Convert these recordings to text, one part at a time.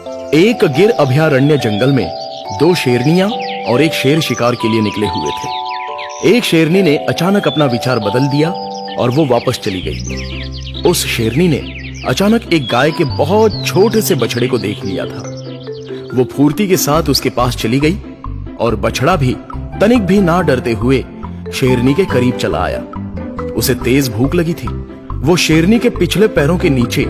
एक गिर अभयारण्य जंगल में दो शेरनियां और एक शेर शिकार के लिए निकले हुए थे। एक शेरनी ने अचानक अपना विचार बदल दिया और वो वापस चली गई। उस शेरनी ने अचानक एक गाय के बहुत छोटे से बछड़े को देख लिया था। वो फुर्ती के साथ उसके पास चली गई और बछड़ा भी तनिक भी ना डरते हुए शेरनी के करीब चला आया। उसे तेज भूख लगी थी। वो शेरनी के पिछले पैरों के नीचे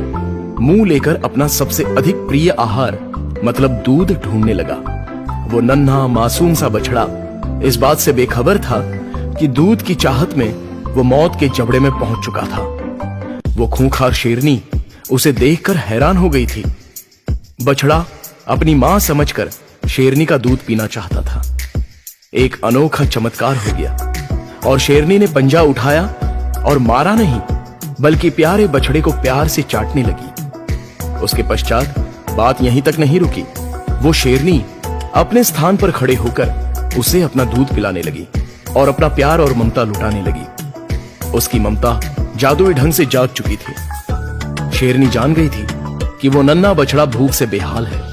मुंह लेकर अपना सबसे अधिक प्रिय आहार मतलब दूध ढूंढने लगा। वो नन्हा मासूम सा बछड़ा इस बात से बेखबर था कि दूध की चाहत में वो मौत के जबड़े में पहुंच चुका था। वो खूंखार शेरनी उसे देखकर हैरान हो गई थी। बछड़ा अपनी मां समझकर शेरनी का दूध पीना चाहता था। एक अनोखा चमत्कार हो गया और शेरनी ने पंजा उठाया और मारा नहीं बल्कि प्यारे बछड़े को प्यार से चाटने लगी। उसके पश्चात बात यहीं तक नहीं रुकी। वो शेरनी अपने स्थान पर खड़े होकर उसे अपना दूध पिलाने लगी और अपना प्यार और ममता लुटाने लगी। उसकी ममता जादुई ढंग से जाग चुकी थी। शेरनी जान गई थी कि वो नन्हा बछड़ा भूख से बेहाल है।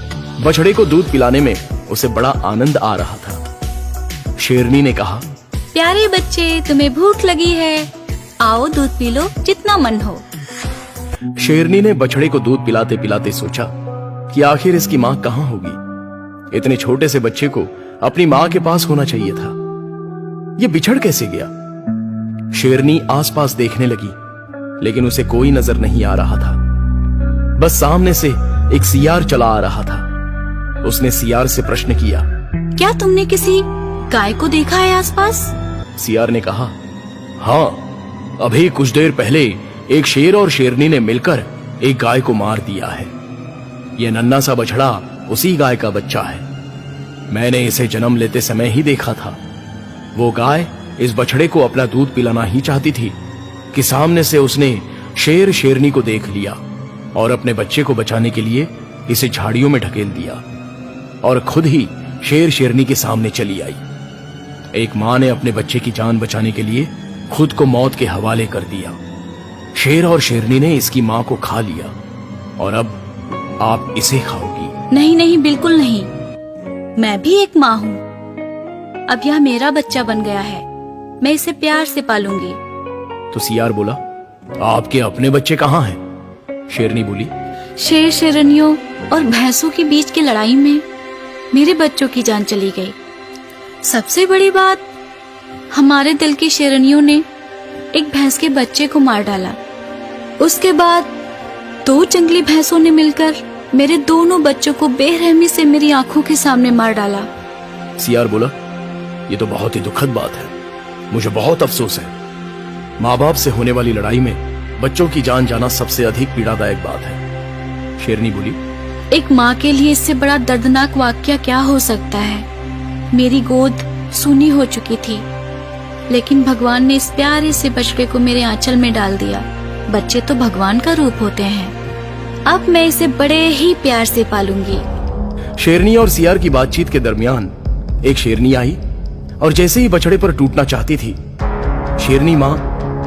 बछड़े को दूध पिलाने में उसे बड़ा आनंद आ रहा था। शेरनी ने कहा, प्यारे बच्चे, तुम्हें भूख लगी है, आओ दूध पी लो जितना मन हो। शेरनी ने बछड़े को दूध पिलाते पिलाते सोचा कि आखिर इसकी मां कहां होगी। इतने छोटे से बच्चे को अपनी मां के पास होना चाहिए था। ये बिछड़ कैसे गया? शेरनी आसपास देखने लगी लेकिन उसे कोई नजर नहीं आ रहा था। बस सामने से एक सियार चला आ रहा था। उसने सियार से प्रश्न किया, क्या तुमने किसी गाय को देखा है आसपास? सियार ने कहा, हाँ, अभी कुछ देर पहले एक शेर और शेरनी ने मिलकर एक गाय को मार दिया है। यह नन्हा सा बछड़ा उसी गाय का बच्चा है। मैंने इसे जन्म लेते समय ही देखा था। वो गाय इस बछड़े को अपना दूध पिलाना ही चाहती थी कि सामने से उसने शेर शेरनी को देख लिया और अपने बच्चे को बचाने के लिए इसे झाड़ियों में ढकेल दिया और खुद ही शेर शेरनी के सामने चली आई। एक मां ने अपने बच्चे की जान बचाने के लिए खुद को मौत के हवाले कर दिया। शेर और शेरनी ने इसकी मां को खा लिया और अब आप इसे खाओगी। नहीं नहीं, बिल्कुल नहीं। मैं भी एक माँ हूँ। अब यह मेरा बच्चा बन गया है। मैं इसे प्यार से पालूंगी। तो सियार बोला, आपके अपने बच्चे कहाँ हैं? शेरनी बोली, शेर शेरनियों और भैंसों के बीच की लड़ाई में मेरे बच्चों की जान चली गई। सबसे बड़ी बात, हमारे दिल की शेरनियों ने एक भैंस के बच्चे को मार डाला। उसके बाद दो जंगली भैंसों ने मिलकर मेरे दोनों बच्चों को बेरहमी से मेरी आंखों के सामने मार डाला। सियार बोला, ये तो बहुत ही दुखद बात है। मुझे बहुत अफसोस है। माँ बाप से होने वाली लड़ाई में बच्चों की जान जाना सबसे अधिक पीड़ादायक बात है। शेरनी बोली, एक माँ के लिए इससे बड़ा दर्दनाक वाकया क्या हो सकता है। मेरी गोद सूनी हो चुकी थी लेकिन भगवान ने इस प्यारे से बछड़े को मेरे आंचल में डाल दिया। बच्चे तो भगवान का रूप होते हैं। अब मैं इसे बड़े ही प्यार से पालूंगी। शेरनी और सियार की बातचीत के दरमियान एक शेरनी आई और जैसे ही बछड़े पर टूटना चाहती थी, शेरनी माँ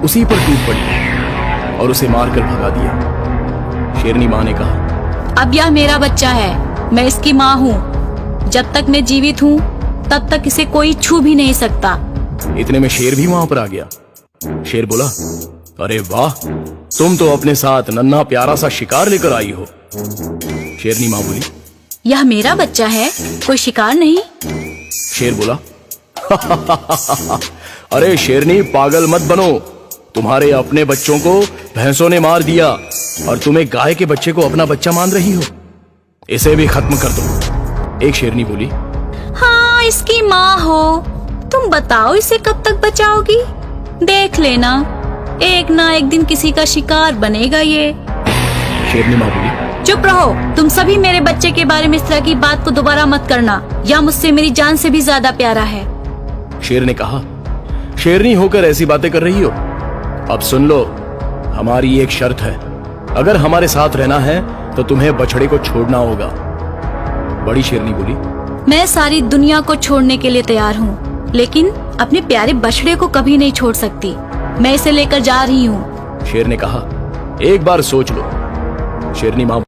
उसी पर टूट पड़ी और उसे मारकर भगा दिया। शेरनी माँ ने कहा, अब यह मेरा बच्चा है, मैं इसकी माँ हूँ। जब तक मैं जीवित हूँ तब तक इसे कोई छू भी नहीं सकता। इतने में शेर भी वहां पर आ गया। शेर बोला, अरे वाह, तुम तो अपने साथ नन्हा प्यारा सा शिकार लेकर आई हो। शेरनी माँ बोली, यह मेरा बच्चा है, कोई शिकार नहीं। शेर बोला, अरे शेरनी, पागल मत बनो। तुम्हारे अपने बच्चों को भैंसों ने मार दिया और तुम एक गाय के बच्चे को अपना बच्चा मान रही हो। इसे भी खत्म कर दो। एक शेरनी बोली, हाँ, इसकी माँ हो तुम, बताओ इसे कब तक बचाओगी? देख लेना, एक ना एक दिन किसी का शिकार बनेगा ये। शेरनी माँ बोली, चुप रहो। तुम सभी मेरे बच्चे के बारे में इस तरह की बात को दोबारा मत करना। यह मुझसे मेरी जान से भी ज्यादा प्यारा है। शेर ने कहा, शेरनी होकर ऐसी बातें कर रही हो? अब सुन लो, हमारी एक शर्त है। अगर हमारे साथ रहना है तो तुम्हें बछड़े को छोड़ना होगा। बड़ी शेरनी बोली, मैं सारी दुनिया को छोड़ने के लिए तैयार हूँ लेकिन अपने प्यारे बछड़े को कभी नहीं छोड़ सकती। मैं इसे लेकर जा रही हूँ। शेर ने कहा, एक बार सोच लो। शेरनी माँ